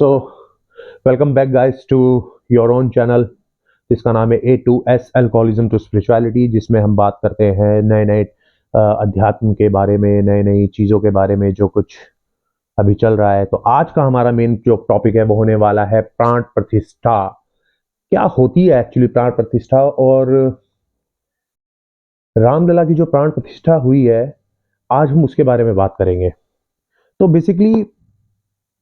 So welcome back guys to your own channel जिसका नाम है A2S अल्कोहलिज्म टू स्पिरिचुअलिटी, जिसमें हम बात करते हैं नए नए अध्यात्म के बारे में, नई नई चीज़ों के बारे में जो कुछ अभी चल रहा है। तो आज का हमारा मेन जो टॉपिक है वो होने वाला है प्राण प्रतिष्ठा। क्या होती है एक्चुअली प्राण प्रतिष्ठा, और रामलला की जो प्राण प्रतिष्ठा हुई है आज हम उसके बारे में बात करेंगे। तो बेसिकली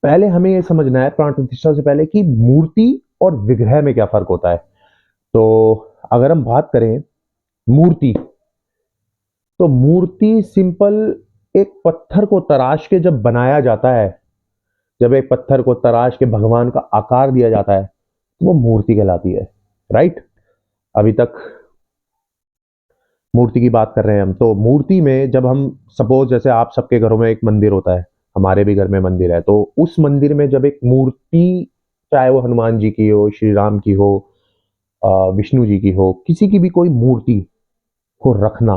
पहले हमें ये समझना है प्राण प्रतिष्ठा से पहले कि मूर्ति और विग्रह में क्या फर्क होता है। तो अगर हम बात करें मूर्ति, तो मूर्ति सिंपल एक पत्थर को तराश के जब बनाया जाता है, जब एक पत्थर को तराश के भगवान का आकार दिया जाता है तो वो मूर्ति कहलाती है। राइट, अभी तक मूर्ति की बात कर रहे हैं हम। तो मूर्ति में जब हम सपोज जैसे आप सबके घरों में एक मंदिर होता है, हमारे भी घर में मंदिर है, तो उस मंदिर में जब एक मूर्ति, चाहे वो हनुमान जी की हो, श्री राम की हो, विष्णु जी की हो, किसी की भी कोई मूर्ति को रखना,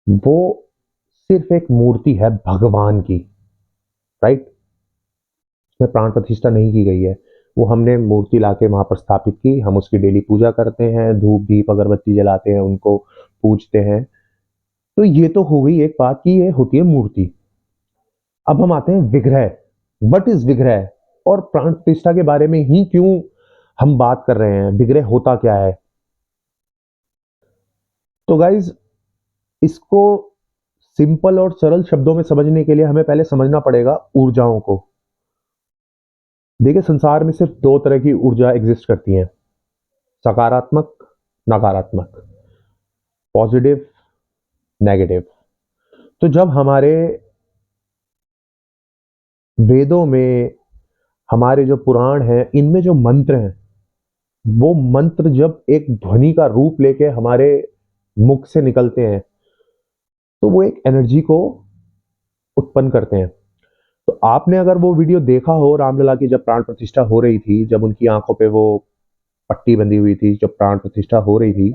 वो सिर्फ एक मूर्ति है भगवान की। राइट, उसमें प्राण प्रतिष्ठा नहीं की गई है। वो हमने मूर्ति लाके वहां पर स्थापित की, हम उसकी डेली पूजा करते हैं, धूप दीप अगरबत्ती जलाते हैं, उनको पूजते हैं। तो ये तो हो गई एक बात की ये होती है मूर्ति। अब हम आते हैं विग्रह। व्हाट इज विग्रह, और प्राण प्रतिष्ठा के बारे में ही क्यों हम बात कर रहे हैं, विग्रह होता क्या है। तो गाइज, इसको सिंपल और सरल शब्दों में समझने के लिए हमें पहले समझना पड़ेगा ऊर्जाओं को। देखिए, संसार में सिर्फ दो तरह की ऊर्जा एग्जिस्ट करती हैं, सकारात्मक, नकारात्मक, पॉजिटिव, नेगेटिव। तो जब हमारे वेदों में, हमारे जो पुराण हैं, इनमें जो मंत्र हैं, वो मंत्र जब एक ध्वनि का रूप लेके हमारे मुख से निकलते हैं तो वो एक एनर्जी को उत्पन्न करते हैं। तो आपने अगर वो वीडियो देखा हो रामलला की, जब प्राण प्रतिष्ठा हो रही थी, जब उनकी आंखों पे वो पट्टी बंधी हुई थी, जब प्राण प्रतिष्ठा हो रही थी,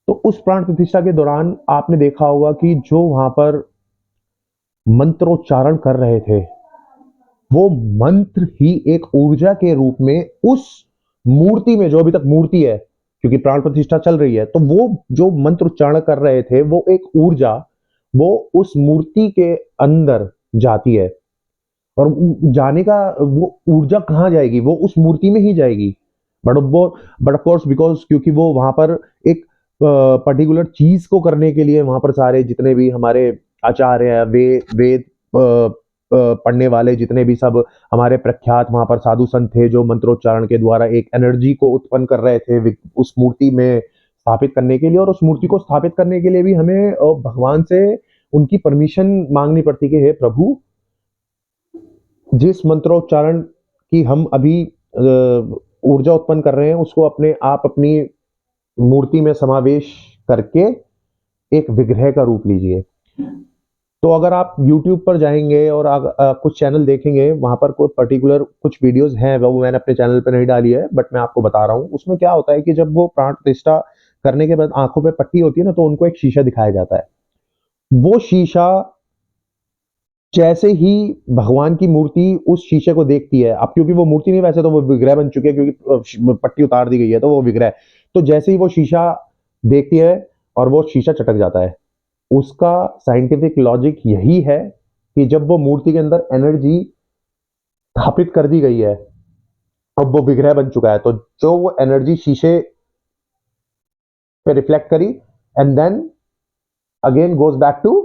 तो उस प्राण प्रतिष्ठा के दौरान आपने देखा होगा कि जो वहां पर मंत्रोच्चारण कर रहे थे, वो मंत्र ही एक ऊर्जा के रूप में उस मूर्ति में, जो अभी तक मूर्ति है, क्योंकि प्राण प्रतिष्ठा चल रही है, तो वो जो मंत्र उच्चारण कर रहे थे वो एक ऊर्जा, वो उस मूर्ति के अंदर जाती है। और जाने का, वो ऊर्जा कहाँ जाएगी, वो उस मूर्ति में ही जाएगी। बट वो, बट ऑफ कोर्स बिकॉज क्योंकि वो वहां पर एक पर्टिकुलर चीज को करने के लिए वहां पर सारे जितने भी हमारे आचार्य है, वेद पढ़ने वाले जितने भी सब हमारे प्रख्यात वहां पर साधु संत थे, जो मंत्रोच्चारण के द्वारा एक एनर्जी को उत्पन्न कर रहे थे उस मूर्ति में स्थापित करने के लिए। और उस मूर्ति को स्थापित करने के लिए भी हमें भगवान से उनकी परमिशन मांगनी पड़ती कि हे प्रभु, जिस मंत्रोच्चारण की हम अभी ऊर्जा उत्पन्न कर रहे हैं, उसको अपने आप अपनी मूर्ति में समावेश करके एक विग्रह का रूप लीजिए। तो अगर आप YouTube पर जाएंगे और कुछ चैनल देखेंगे, वहां पर कोई पर्टिकुलर कुछ वीडियोस हैं, वो मैंने अपने चैनल पर नहीं डाली है, बट मैं आपको बता रहा हूँ। उसमें क्या होता है कि जब वो प्राण प्रतिष्ठा करने के बाद आंखों पे पट्टी होती है ना, तो उनको एक शीशा दिखाया जाता है। वो शीशा, जैसे ही भगवान की मूर्ति उस शीशे को देखती है, अब क्योंकि वो मूर्ति नहीं, वैसे तो वो विग्रह बन चुके हैं, क्योंकि पट्टी उतार दी गई है, तो वो विग्रह। तो जैसे ही वो शीशा देखती है और वो शीशा चटक जाता है, उसका साइंटिफिक लॉजिक यही है कि जब वो मूर्ति के अंदर एनर्जी स्थापित कर दी गई है, अब वो विग्रह बन चुका है, तो जो वो एनर्जी शीशे पे रिफ्लेक्ट करी, and then again goes back to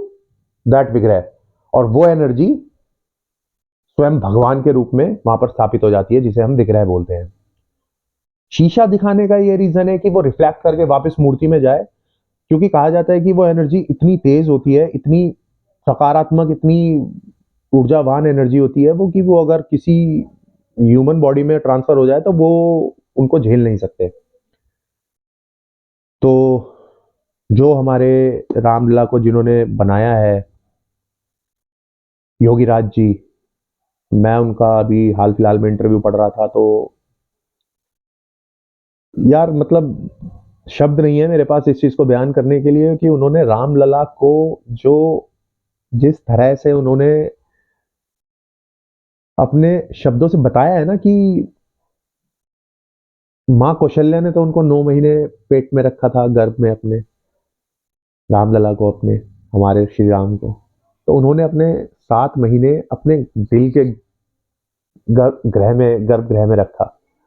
that विग्रह, और वो एनर्जी स्वयं भगवान के रूप में वहां पर स्थापित हो जाती है, जिसे हम विग्रह बोलते हैं। शीशा दिखाने का ये रीजन है कि वो रिफ्लेक्ट करके वापस मूर्ति में जाए, क्योंकि कहा जाता है कि वो एनर्जी इतनी तेज होती है, इतनी सकारात्मक, इतनी ऊर्जावान एनर्जी होती है वो, कि वो अगर किसी ह्यूमन बॉडी में ट्रांसफर हो जाए तो वो उनको झेल नहीं सकते। तो जो हमारे रामलला को जिन्होंने बनाया है, योगी राज जी, मैं उनका अभी हाल फिलहाल में इंटरव्यू पढ़ रहा था, तो यार मतलब शब्द नहीं है मेरे पास इस चीज को बयान करने के लिए कि उन्होंने रामलला को जो, जिस तरह से उन्होंने अपने शब्दों से बताया है ना कि माँ कौशल्या ने तो उनको 9 महीने पेट में रखा था, गर्भ में अपने, रामलला को अपने, हमारे श्री राम को। तो उन्होंने अपने 7 महीने अपने दिल के गर्भगृह में रखा,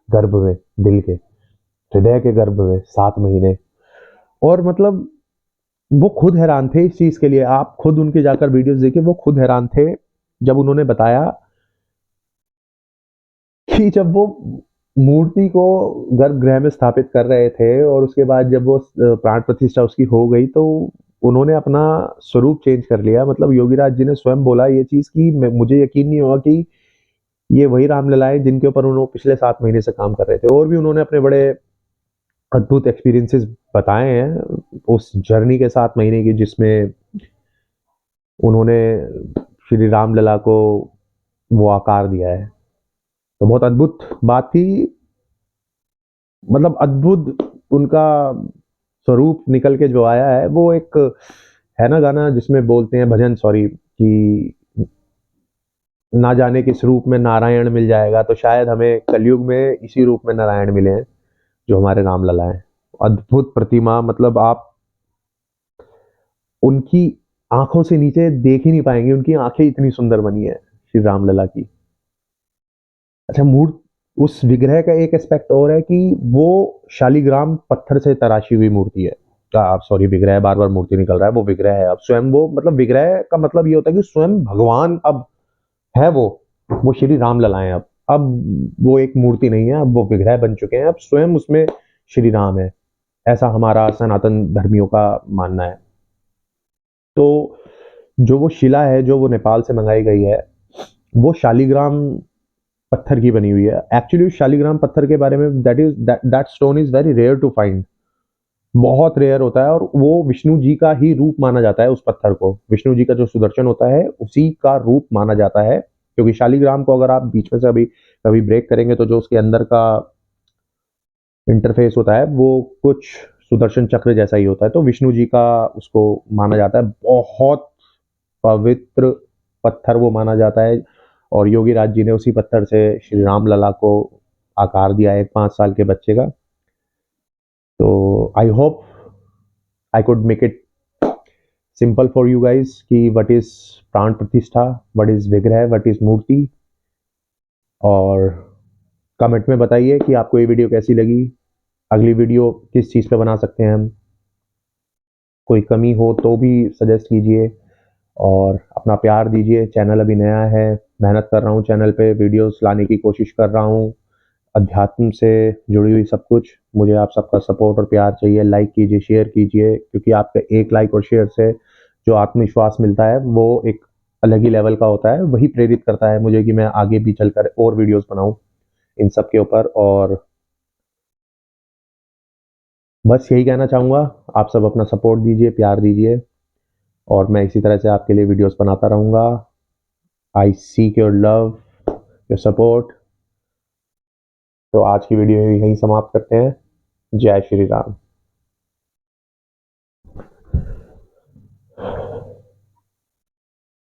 गर्भ में, दिल के, हृदय के गर्भ में 7 महीने। और मतलब वो खुद हैरान थे इस चीज़ के लिए। आप खुद उनके जाकर वीडियोज़ देखिए, वो खुद हैरान थे जब उन्होंने बताया कि जब वो मूर्ति को गर्भगृह में स्थापित कर रहे थे और उसके बाद जब वो प्राण प्रतिष्ठा उसकी हो गई, तो उन्होंने अपना स्वरूप चेंज कर लिया। मतलब योगीराज जी ने स्वयं बोला ये चीज़ कि मुझे यकीन नहीं हुआ कि ये वही रामलला है जिनके ऊपर उन्होंने पिछले 7 महीने से काम कर रहे थे। और भी उन्होंने अपने बड़े अद्भुत एक्सपीरियंसेस बताए हैं उस जर्नी के 7 महीने की, जिसमें उन्होंने श्री रामलला को वो आकार दिया है। तो बहुत अद्भुत बात थी, मतलब अद्भुत उनका स्वरूप निकल के जो आया है। वो एक है ना गाना जिसमें बोलते हैं भजन, सॉरी, कि ना जाने किस रूप में नारायण मिल जाएगा, तो शायद हमें कलयुग में इसी रूप में नारायण मिले हैं जो हमारे रामलला हैं। अद्भुत प्रतिमा, मतलब आप उनकी आंखों से नीचे देख ही नहीं पाएंगे, उनकी आंखें इतनी सुंदर बनी है श्री रामलला की। अच्छा, मूर्त उस विग्रह का एक एस्पेक्ट और है कि वो शालिग्राम पत्थर से तराशी हुई मूर्ति है। सॉरी, विग्रह, बार बार मूर्ति निकल रहा है, वो विग्रह है। अब स्वयं वो, मतलब विग्रह का मतलब ये होता है कि स्वयं भगवान अब है वो श्री राम ललाएं अब वो एक मूर्ति नहीं है, अब वो विग्रह बन चुके हैं, अब स्वयं उसमें श्री राम है। ऐसा हमारा सनातन धर्मियों का मानना है। तो जो वो शिला है, जो वो नेपाल से मंगाई गई है, वो शालिग्राम पत्थर की बनी हुई है। एक्चुअली शालिग्राम पत्थर के बारे में, that stone is very rare to find, बहुत रेयर होता है। और वो विष्णु जी का ही रूप माना जाता है। उस पत्थर को विष्णु जी का जो सुदर्शन होता है उसी का रूप माना जाता है। क्योंकि शालिग्राम को अगर आप बीच में से अभी कभी ब्रेक करेंगे तो जो उसके अंदर का इंटरफेस होता है वो कुछ सुदर्शन चक्र जैसा ही होता है। तो विष्णु जी का उसको माना जाता है, बहुत पवित्र पत्थर वो माना जाता है। और योगी राज जी ने उसी पत्थर से श्री राम लला को आकार दिया है, एक 5 साल के बच्चे का। तो I hope I could make it simple for you guys कि व्हाट इज प्राण प्रतिष्ठा, व्हाट इज विग्रह, व्हाट इज मूर्ति। और कमेंट में बताइए कि आपको ये वीडियो कैसी लगी, अगली वीडियो किस चीज़ पे बना सकते हैं हम, कोई कमी हो तो भी सजेस्ट कीजिए और अपना प्यार दीजिए। चैनल अभी नया है, मेहनत कर रहा हूँ, चैनल पे वीडियोस लाने की कोशिश कर रहा हूँ, अध्यात्म से जुड़ी हुई सब कुछ। मुझे आप सबका सपोर्ट और प्यार चाहिए। लाइक कीजिए, शेयर कीजिए, क्योंकि आपका एक लाइक और शेयर से जो आत्मविश्वास मिलता है वो एक अलग ही लेवल का होता है। वही प्रेरित करता है मुझे कि मैं आगे भी चलकर और वीडियोस बनाऊं इन सब के ऊपर। और बस यही कहना चाहूँगा, आप सब अपना सपोर्ट दीजिए, प्यार दीजिए, और मैं इसी तरह से आपके लिए वीडियोस बनाता रहूँगा। आई seek your love, your support. तो आज की वीडियो यहीं समाप्त करते हैं। जय श्री राम।